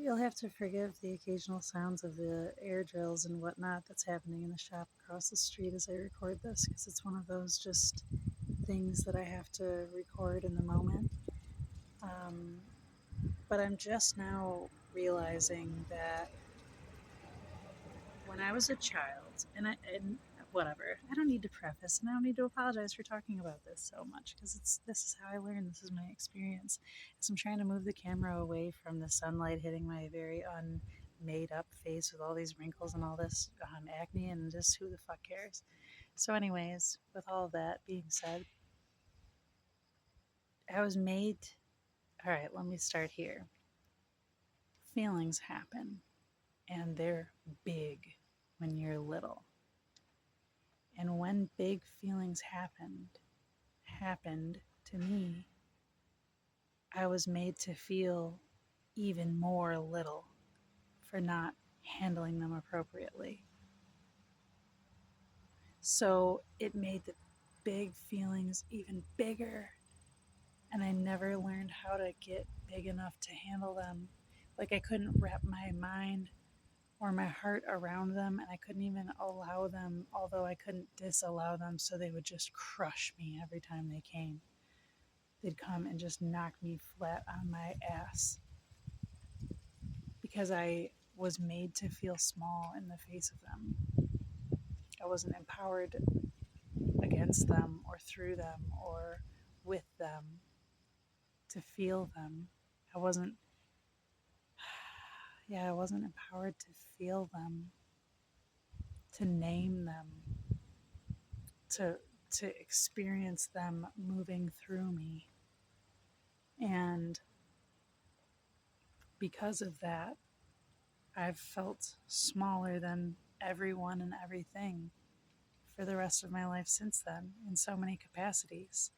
You'll have to forgive the occasional sounds of the air drills and whatnot that's happening in the shop across the street as I record this, because it's one of those just things that I have to record in the moment. Um, but I'm just now realizing that when I was a child, and whatever, I don't need to preface and I don't need to apologize for talking about this so much because this is how I learned. This is my experience. As I'm trying to move the camera away from the sunlight hitting my very unmade up face with all these wrinkles and all this acne and just who the fuck cares. So, anyways, with all of that being said, I was made. All right, let me start here. Feelings happen and they're big when you're little. And when big feelings happened to me, I was made to feel even more little for not handling them appropriately. So it made the big feelings even bigger, and I never learned how to get big enough to handle them. Like I couldn't wrap my mind or my heart around them, and I couldn't even allow them, although I couldn't disallow them, so they would just crush me every time they came. They'd come and just knock me flat on my ass because I was made to feel small in the face of them. I wasn't empowered against them or through them or with them to feel them. I wasn't, I wasn't empowered to feel them, to name them, to, to experience them moving through me. And because of that, I've felt smaller than everyone and everything for the rest of my life since then in so many capacities.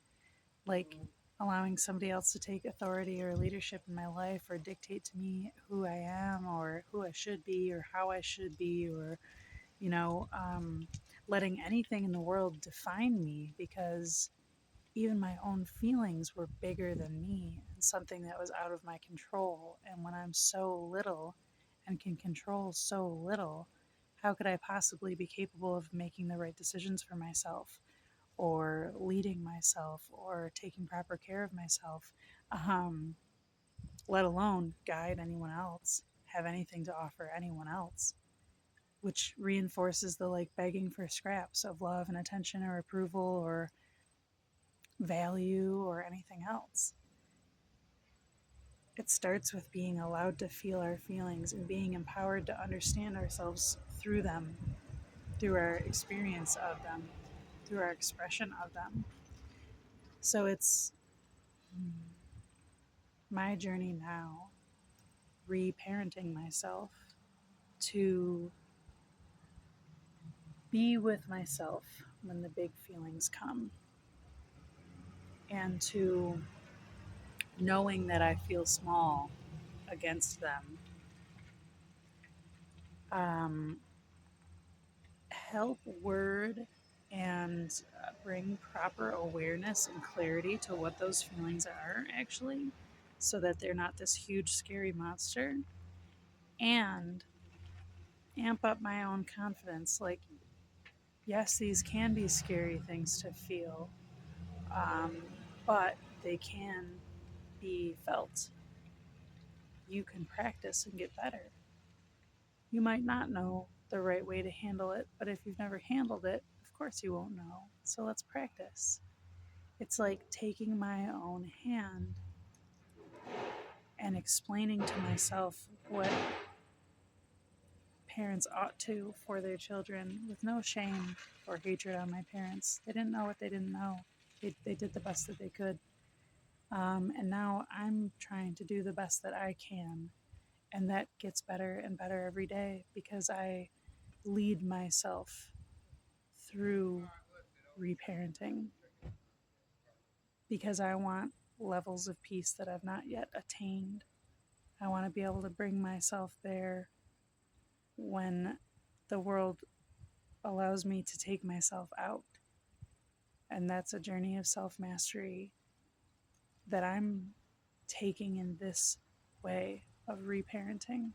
Like allowing somebody else to take authority or leadership in my life or dictate to me who I am or who I should be or how I should be or, you know, letting anything in the world define me because even my own feelings were bigger than me and something that was out of my control. And when I'm so little and can control so little, how could I possibly be capable of making the right decisions for myself or leading myself or taking proper care of myself, um, let alone guide anyone else, have anything to offer anyone else? Which reinforces the like begging for scraps of love and attention or approval or value or anything else. It starts with being allowed to feel our feelings and being empowered to understand ourselves through them, through our experience of them, through our expression of them. So it's my journey now, reparenting myself to be with myself when the big feelings come and to knowing that I feel small against them. Um, Help word and bring proper awareness and clarity to what those feelings are actually, so that they're not this huge scary monster, and amp up my own confidence. Like, yes, these can be scary things to feel, um, but they can be felt. You can practice and get better. You might not know the right way to handle it, but if you've never handled it, of course you won't know. So let's practice. It's like taking my own hand and explaining to myself what parents ought to for their children with no shame or hatred on my parents. They didn't know what they didn't know. They did the best that they could. And now I'm trying to do the best that I can. And that gets better and better every day because I lead myself through reparenting because I want levels of peace that I've not yet attained. I want to be able to bring myself there when the world allows me to take myself out. And that's a journey of self mastery that I'm taking in this way. of reparenting,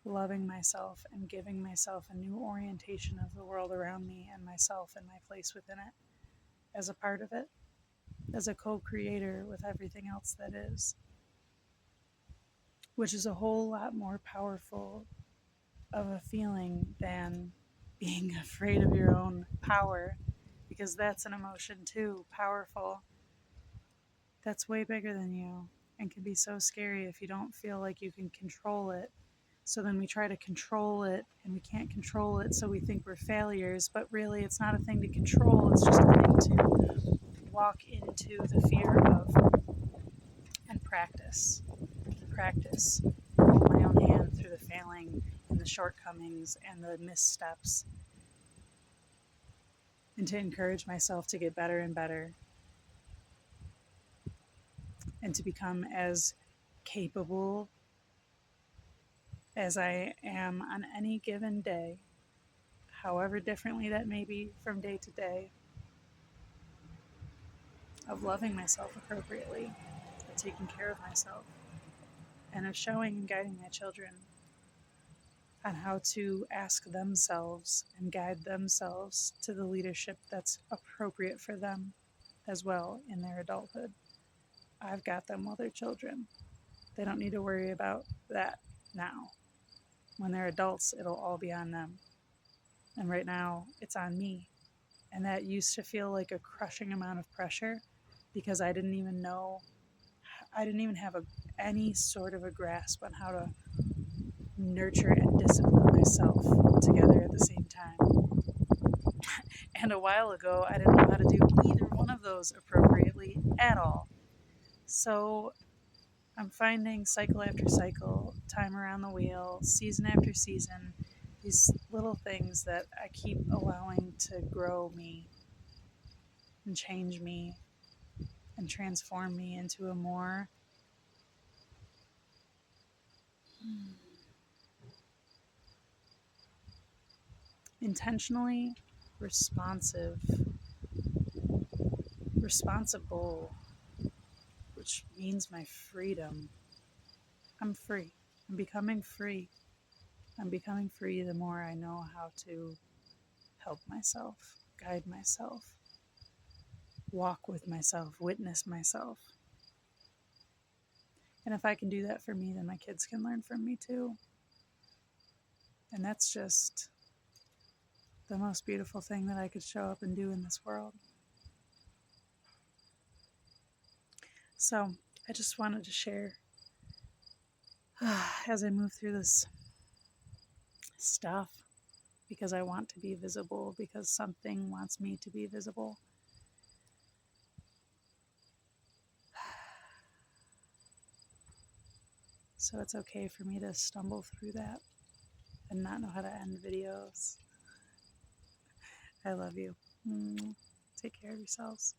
loving myself and giving myself a new orientation of the world around me and myself and my place within it as a part of it, as a co-creator with everything else that is, which is a whole lot more powerful of a feeling than being afraid of your own power, because that's an emotion too, powerful. That's way bigger than you and can be so scary if you don't feel like you can control it. So then we try to control it and we can't control it, so we think we're failures, but really it's not a thing to control, it's just a thing to walk into the fear of and practice. Practice. Hold my own hand through the failing and the shortcomings and the missteps, and to encourage myself to get better and better and to become as capable as I am on any given day, however differently that may be from day to day, of loving myself appropriately, of taking care of myself, and of showing and guiding my children on how to ask themselves and guide themselves to the leadership that's appropriate for them as well in their adulthood. I've got them while they're children. They don't need to worry about that now. When they're adults, it'll all be on them. And right now, it's on me. And that used to feel like a crushing amount of pressure because I didn't even have any sort of a grasp on how to nurture and discipline myself together at the same time. And a while ago, I didn't know how to do either one of those appropriately at all. So I'm finding cycle after cycle, time around the wheel, season after season, these little things that I keep allowing to grow me and change me and transform me into a more intentionally responsible, which means my freedom. I'm free. I'm becoming free. I'm becoming free the more I know how to help myself, guide myself, walk with myself, witness myself. And if I can do that for me, then my kids can learn from me too. And that's just the most beautiful thing that I could show up and do in this world. So I just wanted to share as I move through this stuff, because I want to be visible, because something wants me to be visible. So it's okay for me to stumble through that and not know how to end videos. I love you. Take care of yourselves.